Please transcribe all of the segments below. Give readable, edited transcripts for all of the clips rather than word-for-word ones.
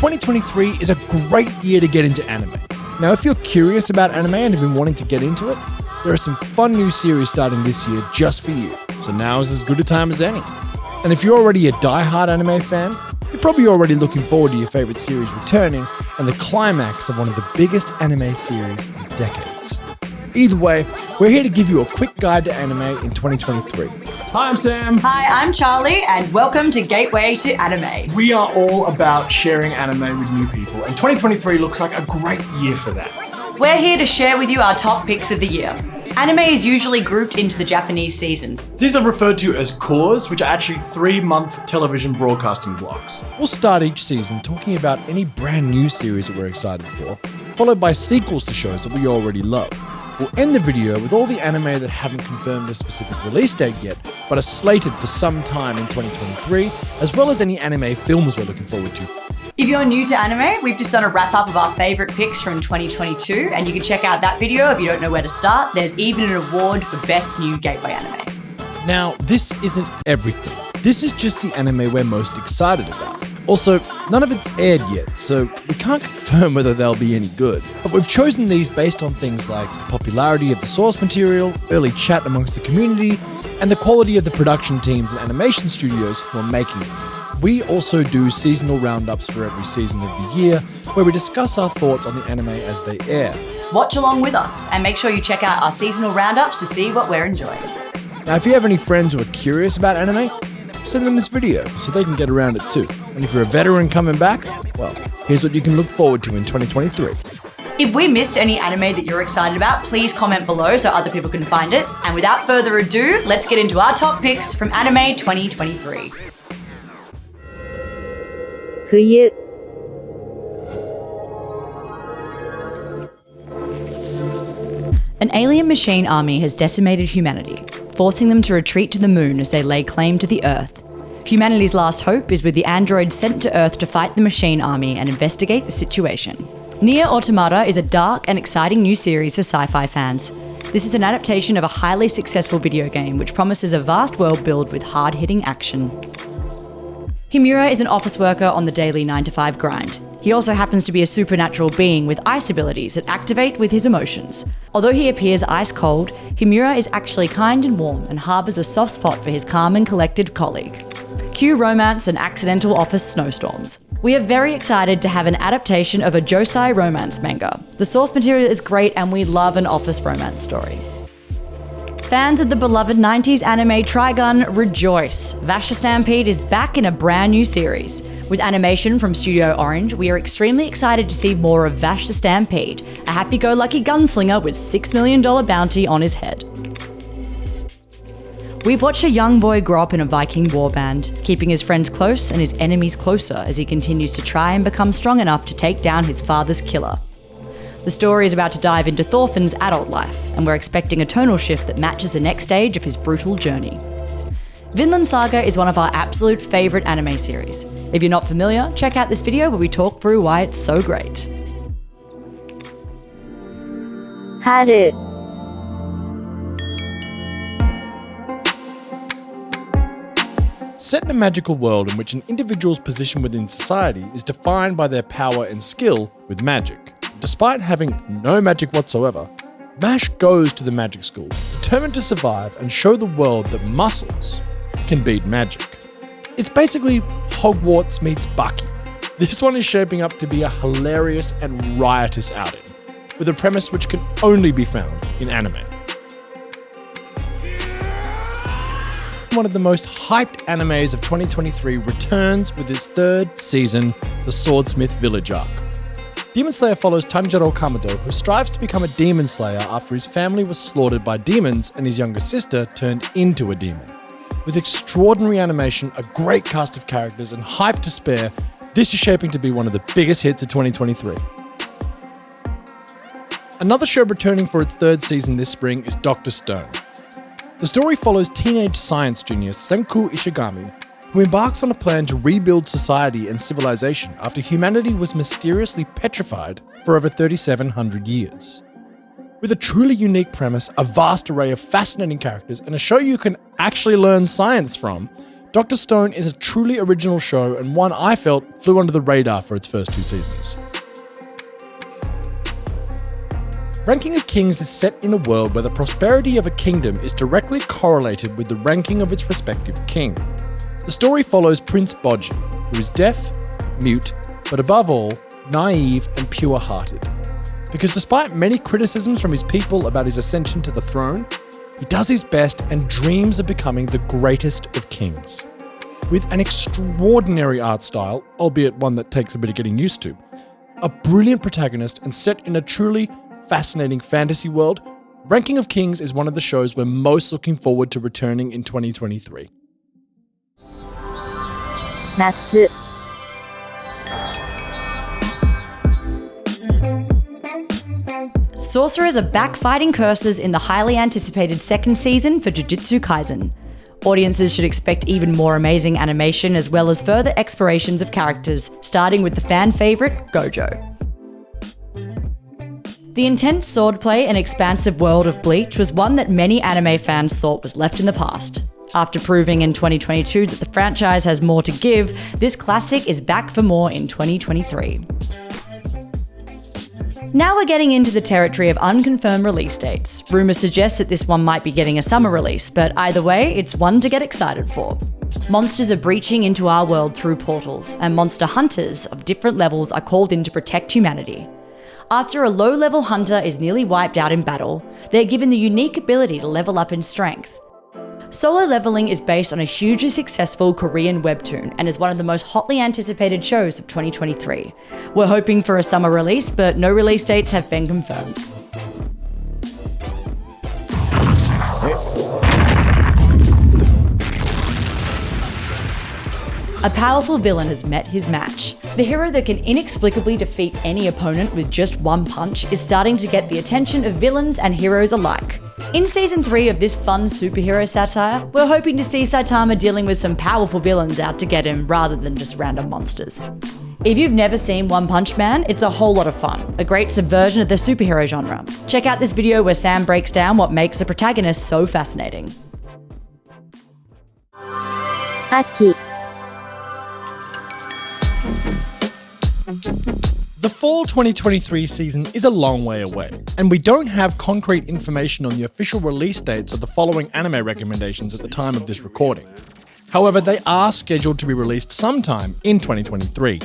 2023 is a great year to get into anime. Now, if you're curious about anime and have been wanting to get into it, there are some fun new series starting this year just for you, so now is as good a time as any. And if you're already a die-hard anime fan, you're probably already looking forward to your favorite series returning and the climax of one of the biggest anime series in decades. Either way, we're here to give you a quick guide to anime in 2023. Hi, I'm Sam. Hi, I'm Charlie, and welcome to Gateway to Anime. We are all about sharing anime with new people, and 2023 looks like a great year for that. We're here to share with you our top picks of the year. Anime is usually grouped into the Japanese seasons. These are referred to as cores, which are actually 3-month television broadcasting blocks. We'll start each season talking about any brand new series that we're excited for, followed by sequels to shows that we already love. We'll end the video with all the anime that haven't confirmed a specific release date yet, but are slated for some time in 2023, as well as any anime films we're looking forward to. If you're new to anime, we've just done a wrap-up of our favourite picks from 2022, and you can check out that video if you don't know where to start. There's even an award for Best New Gateway Anime. Now, this isn't everything. This is just the anime we're most excited about. Also, none of it's aired yet, so we can't confirm whether they'll be any good. But we've chosen these based on things like the popularity of the source material, early chat amongst the community, and the quality of the production teams and animation studios who are making them. We also do seasonal roundups for every season of the year, where we discuss our thoughts on the anime as they air. Watch along with us, and make sure you check out our seasonal roundups to see what we're enjoying. Now, if you have any friends who are curious about anime, send them this video so they can get around it too. And if you're a veteran coming back, well, here's what you can look forward to in 2023. If we missed any anime that you're excited about, please comment below so other people can find it. And without further ado, let's get into our top picks from Anime 2023. 冬 An alien machine army has decimated humanity, forcing them to retreat to the moon as they lay claim to the Earth. Humanity's last hope is with the androids sent to Earth to fight the machine army and investigate the situation. Nier Automata is a dark and exciting new series for sci-fi fans. This is an adaptation of a highly successful video game which promises a vast world built with hard-hitting action. Himura is an office worker on the daily 9-to-5 grind. He also happens to be a supernatural being with ice abilities that activate with his emotions. Although he appears ice cold, Himura is actually kind and warm and harbours a soft spot for his calm and collected colleague. Cue romance and accidental office snowstorms. We are very excited to have an adaptation of a josei romance manga. The source material is great and we love an office romance story. Fans of the beloved 90s anime Trigun, rejoice! Vash the Stampede is back in a brand new series. With animation from Studio Orange, we are extremely excited to see more of Vash the Stampede, a happy-go-lucky gunslinger with $6 million bounty on his head. We've watched a young boy grow up in a Viking warband, keeping his friends close and his enemies closer as he continues to try and become strong enough to take down his father's killer. The story is about to dive into Thorfinn's adult life, and we're expecting a tonal shift that matches the next stage of his brutal journey. Vinland Saga is one of our absolute favourite anime series. If you're not familiar, check out this video where we talk through why it's so great. 春 Set in a magical world in which an individual's position within society is defined by their power and skill with magic. Despite having no magic whatsoever, Mash goes to the magic school, determined to survive and show the world that muscles can beat magic. It's basically Hogwarts meets Bucky. This one is shaping up to be a hilarious and riotous outing, with a premise which can only be found in anime. One of the most hyped animes of 2023 returns with its third season, the Swordsmith Village arc. Demon Slayer follows Tanjiro Kamado, who strives to become a demon slayer after his family was slaughtered by demons and his younger sister turned into a demon. With extraordinary animation, a great cast of characters, and hype to spare, this is shaping to be one of the biggest hits of 2023. Another show returning for its third season this spring is Dr. Stone. The story follows teenage science genius Senku Ishigami, who embarks on a plan to rebuild society and civilization after humanity was mysteriously petrified for over 3,700 years. With a truly unique premise, a vast array of fascinating characters, and a show you can actually learn science from, Dr. Stone is a truly original show and one I felt flew under the radar for its first 2 seasons. Ranking of Kings is set in a world where the prosperity of a kingdom is directly correlated with the ranking of its respective king. The story follows Prince Bojji, who is deaf, mute, but above all, naive and pure-hearted. Because despite many criticisms from his people about his ascension to the throne, he does his best and dreams of becoming the greatest of kings. With an extraordinary art style, albeit one that takes a bit of getting used to, a brilliant protagonist and set in a truly fascinating fantasy world, Ranking of Kings is one of the shows we're most looking forward to returning in 2023. 夏 Sorcerers are back fighting curses in the highly anticipated second season for Jujutsu Kaisen. Audiences should expect even more amazing animation as well as further explorations of characters, starting with the fan favourite, Gojo. The intense swordplay and expansive world of Bleach was one that many anime fans thought was left in the past. After proving in 2022 that the franchise has more to give, this classic is back for more in 2023. Now we're getting into the territory of unconfirmed release dates. Rumours suggest that this one might be getting a summer release, but either way, it's one to get excited for. Monsters are breaching into our world through portals, and monster hunters of different levels are called in to protect humanity. After a low-level hunter is nearly wiped out in battle, they're given the unique ability to level up in strength. Solo Leveling is based on a hugely successful Korean webtoon and is one of the most hotly anticipated shows of 2023. We're hoping for a summer release, but no release dates have been confirmed. A powerful villain has met his match. The hero that can inexplicably defeat any opponent with just one punch is starting to get the attention of villains and heroes alike. In Season 3 of this fun superhero satire, we're hoping to see Saitama dealing with some powerful villains out to get him rather than just random monsters. If you've never seen One Punch Man, it's a whole lot of fun, a great subversion of the superhero genre. Check out this video where Sam breaks down what makes the protagonist so fascinating. 秋 The fall 2023 season is a long way away, and we don't have concrete information on the official release dates of the following anime recommendations at the time of this recording. However, they are scheduled to be released sometime in 2023.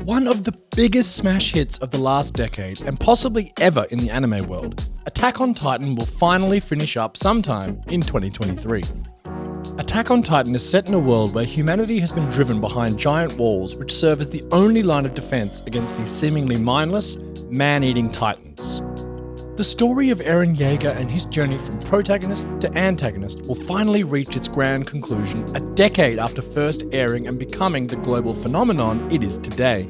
One of the biggest smash hits of the last decade, and possibly ever in the anime world, Attack on Titan will finally finish up sometime in 2023. Attack on Titan is set in a world where humanity has been driven behind giant walls which serve as the only line of defense against these seemingly mindless, man-eating titans. The story of Eren Yeager and his journey from protagonist to antagonist will finally reach its grand conclusion a decade after first airing and becoming the global phenomenon it is today.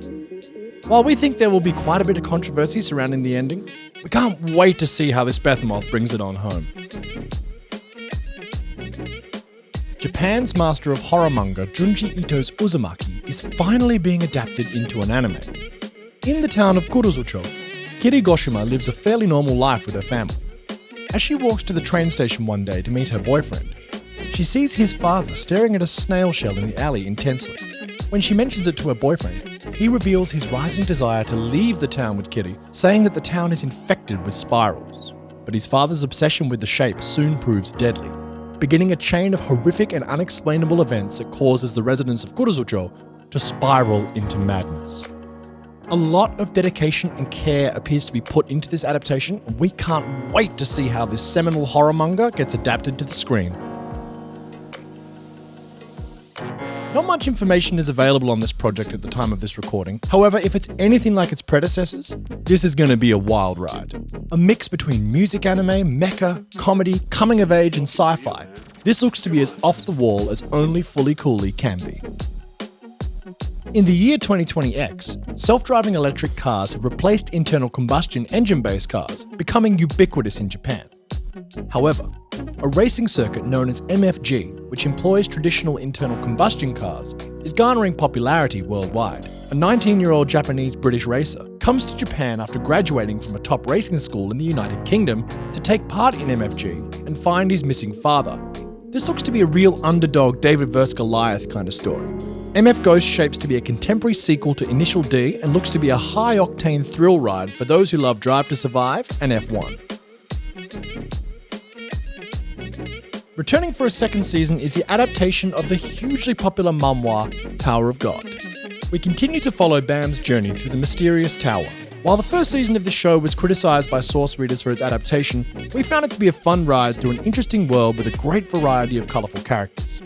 While we think there will be quite a bit of controversy surrounding the ending, we can't wait to see how this behemoth brings it on home. Japan's master of horror manga Junji Ito's Uzumaki is finally being adapted into an anime. In the town of Kurozucho, Kirigoshima lives a fairly normal life with her family. As she walks to the train station one day to meet her boyfriend, she sees his father staring at a snail shell in the alley intensely. When she mentions it to her boyfriend, he reveals his rising desire to leave the town with Kiri, saying that the town is infected with spirals. But his father's obsession with the shape soon proves deadly, beginning a chain of horrific and unexplainable events that causes the residents of Kurozucho to spiral into madness. A lot of dedication and care appears to be put into this adaptation, and we can't wait to see how this seminal horror manga gets adapted to the screen. Not much information is available on this project at the time of this recording. However, if it's anything like its predecessors, this is going to be a wild ride. A mix between music anime, mecha, comedy, coming of age and sci-fi. This looks to be as off the wall as only Fully Coolly can be. In the year 2020X, self-driving electric cars have replaced internal combustion engine-based cars, becoming ubiquitous in Japan. However, a racing circuit known as MFG, which employs traditional internal combustion cars, is garnering popularity worldwide. A 19-year-old Japanese-British racer comes to Japan after graduating from a top racing school in the United Kingdom to take part in MFG and find his missing father. This looks to be a real underdog David vs. Goliath kind of story. MF Ghost shapes to be a contemporary sequel to Initial D and looks to be a high-octane thrill ride for those who love Drive to Survive and F1. Returning for a second season is the adaptation of the hugely popular memoir, Tower of God. We continue to follow Bam's journey through the mysterious tower. While the first season of the show was criticised by source readers for its adaptation, we found it to be a fun ride through an interesting world with a great variety of colourful characters.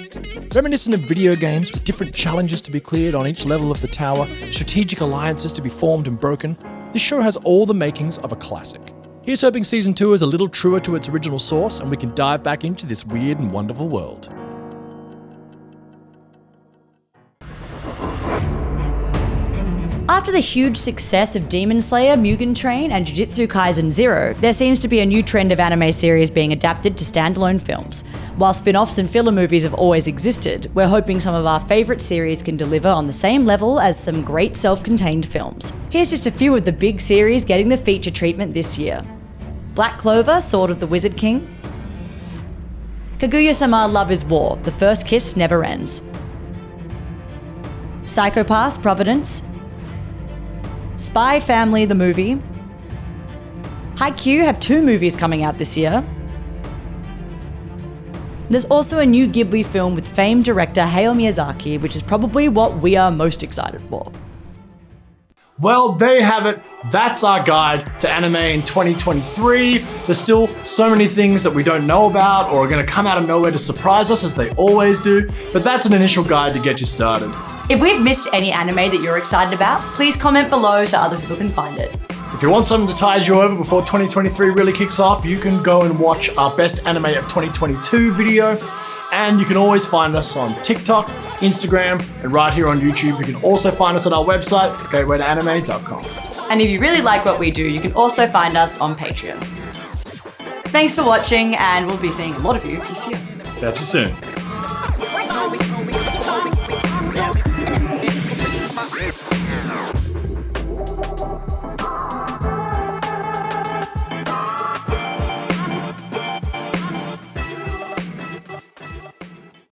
Reminiscent of video games with different challenges to be cleared on each level of the tower, strategic alliances to be formed and broken, this show has all the makings of a classic. Here's hoping Season 2 is a little truer to its original source and we can dive back into this weird and wonderful world. After the huge success of Demon Slayer, Mugen Train, and Jujutsu Kaisen 0, there seems to be a new trend of anime series being adapted to standalone films. While spin-offs and filler movies have always existed, we're hoping some of our favourite series can deliver on the same level as some great self-contained films. Here's just a few of the big series getting the feature treatment this year. Black Clover, Sword of the Wizard King. Kaguya-sama Love is War, The First Kiss Never Ends. Psycho Pass, Providence. Spy Family the movie. Haikyuu have 2 movies coming out this year. There's also a new Ghibli film with famed director Hayao Miyazaki, which is probably what we are most excited for. Well, there you have it. That's our guide to anime in 2023. There's still so many things that we don't know about or are going to come out of nowhere to surprise us, as they always do, but that's an initial guide to get you started. If we've missed any anime that you're excited about, please comment below so other people can find it. If you want something to tide you over before 2023 really kicks off, you can go and watch our Best Anime of 2022 video. And you can always find us on TikTok, Instagram, and right here on YouTube. You can also find us on our website, gatewaytoanime.com. And if you really like what we do, you can also find us on Patreon. Thanks for watching, and we'll be seeing a lot of you this year. Catch you soon.